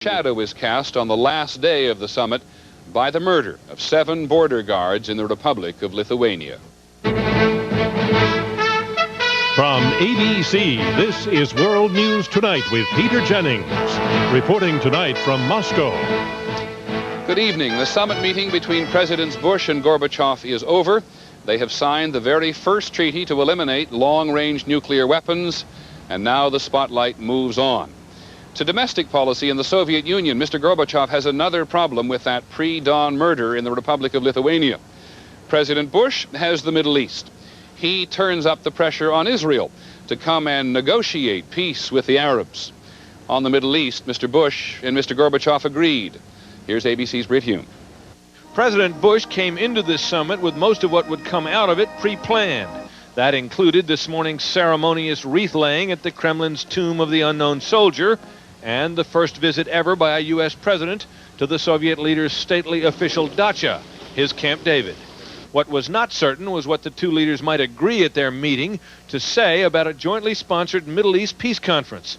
Shadow is cast on the last day of the summit by the murder of 7 border guards in the Republic of Lithuania. From ABC, this is World News Tonight with Peter Jennings, reporting tonight from Moscow. Good evening. The summit meeting between Presidents Bush and Gorbachov is over. They have signed the very first treaty to eliminate long-range nuclear weapons, and now the spotlight moves on. To domestic policy in the Soviet Union, Mr. Gorbachov has another problem with that pre-dawn murder in the Republic of Lithuania. President Bush has the Middle East. He turns up the pressure on Israel to come and negotiate peace with the Arabs. On the Middle East, Mr. Bush and Mr. Gorbachov agreed. Here's ABC's Britt Hume. President Bush came into this summit with most of what would come out of it pre-planned. That included this morning's ceremonious wreath-laying at the Kremlin's Tomb of the Unknown Soldier, and the first visit ever by a U.S. president to the Soviet leader's stately official dacha, his Camp David. What was not certain was what the two leaders might agree at their meeting to say about a jointly sponsored Middle East peace conference.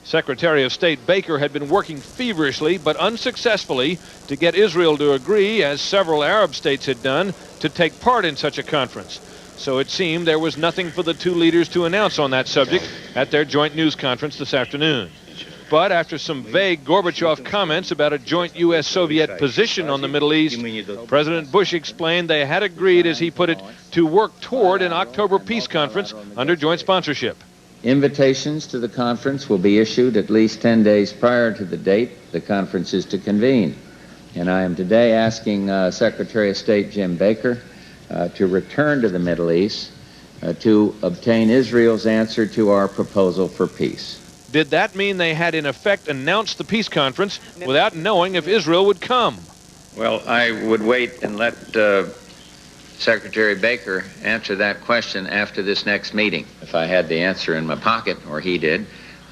Secretary of State Baker had been working feverishly but unsuccessfully to get Israel to agree, as several Arab states had done, to take part in such a conference. So it seemed there was nothing for the two leaders to announce on that subject at their joint news conference this afternoon. But after some vague Gorbachev comments about a joint U.S.-Soviet position on the Middle East, President Bush explained they had agreed, as he put it, to work toward an October peace conference under joint sponsorship. Invitations to the conference will be issued at least 10 days prior to the date the conference is to convene. And I am today asking Secretary of State Jim Baker to return to the Middle East to obtain Israel's answer to our proposal for peace. Did that mean they had in effect announced the peace conference without knowing if Israel would come? Well, I would wait and let Secretary Baker answer that question after this next meeting. If I had the answer in my pocket, or he did,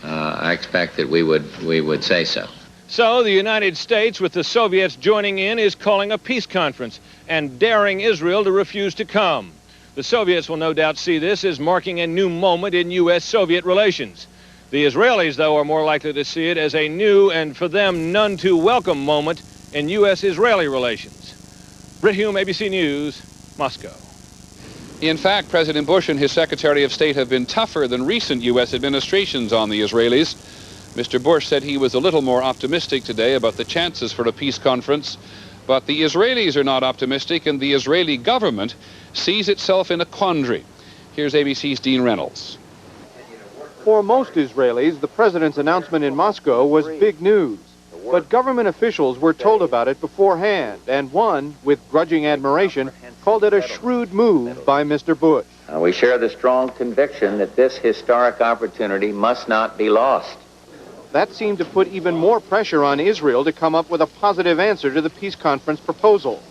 I expect that we would say so. So the United States, with the Soviets joining in, is calling a peace conference and daring Israel to refuse to come. The Soviets will no doubt see this as marking a new moment in U.S.-Soviet relations. The Israelis, though, are more likely to see it as a new and, for them, none too welcome moment in U.S.-Israeli relations. Britt Hume, ABC News, Moscow. In fact, President Bush and his Secretary of State have been tougher than recent U.S. administrations on the Israelis. Mr. Bush said he was a little more optimistic today about the chances for a peace conference, but the Israelis are not optimistic, and the Israeli government sees itself in a quandary. Here's ABC's Dean Reynolds. For most Israelis, the president's announcement in Moscow was big news. But government officials were told about it beforehand, and one, with grudging admiration, called it a shrewd move by Mr. Bush. We share the strong conviction that this historic opportunity must not be lost. That seemed to put even more pressure on Israel to come up with a positive answer to the peace conference proposal.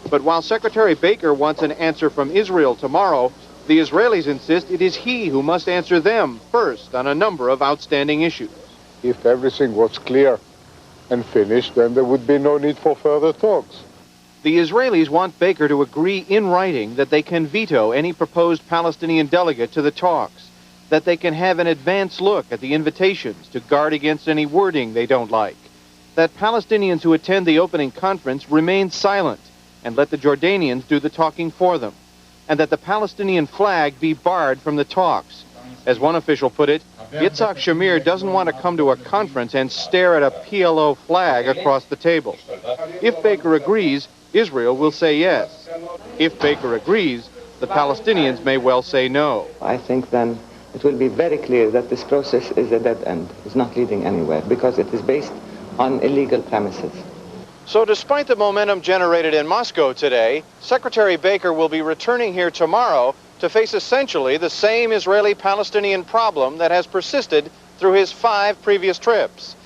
But while Secretary Baker wants an answer from Israel tomorrow, the Israelis insist it is he who must answer them first on a number of outstanding issues. If everything was clear and finished, then there would be no need for further talks. The Israelis want Baker to agree in writing that they can veto any proposed Palestinian delegate to the talks, that they can have an advance look at the invitations to guard against any wording they don't like, that Palestinians who attend the opening conference remain silent and let the Jordanians do the talking for them, and that the Palestinian flag be barred from the talks. As one official put it, Yitzhak Shamir doesn't want to come to a conference and stare at a PLO flag across the table. If Baker agrees, Israel will say yes. If Baker agrees, the Palestinians may well say no. I think then it will be very clear that this process is a dead end. It's not leading anywhere because it is based on illegal premises. So despite the momentum generated in Moscow today, Secretary Baker will be returning here tomorrow to face essentially the same Israeli-Palestinian problem that has persisted through his 5 previous trips.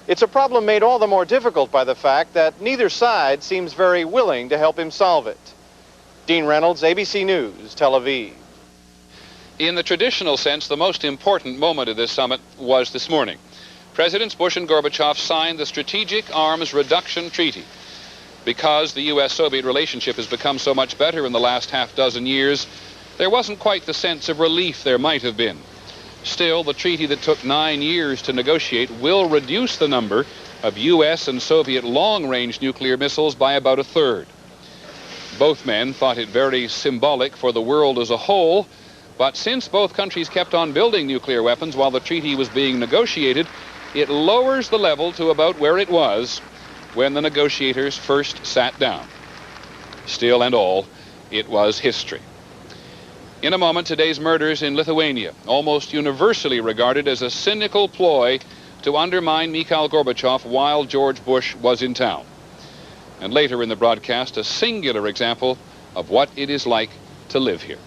It's a problem made all the more difficult by the fact that neither side seems very willing to help him solve it. Dean Reynolds, ABC News, Tel Aviv. In the traditional sense, the most important moment of this summit was this morning. Presidents Bush and Gorbachev signed the Strategic Arms Reduction Treaty. Because the U.S.-Soviet relationship has become so much better in the last half-dozen years, there wasn't quite the sense of relief there might have been. Still, the treaty that took 9 years to negotiate will reduce the number of U.S. and Soviet long-range nuclear missiles by about a third. Both men thought it very symbolic for the world as a whole, but since both countries kept on building nuclear weapons while the treaty was being negotiated, it lowers the level to about where it was when the negotiators first sat down. Still and all, it was history. In a moment, today's murders in Lithuania, almost universally regarded as a cynical ploy to undermine Mikhail Gorbachev while George Bush was in town. And later in the broadcast, a singular example of what it is like to live here.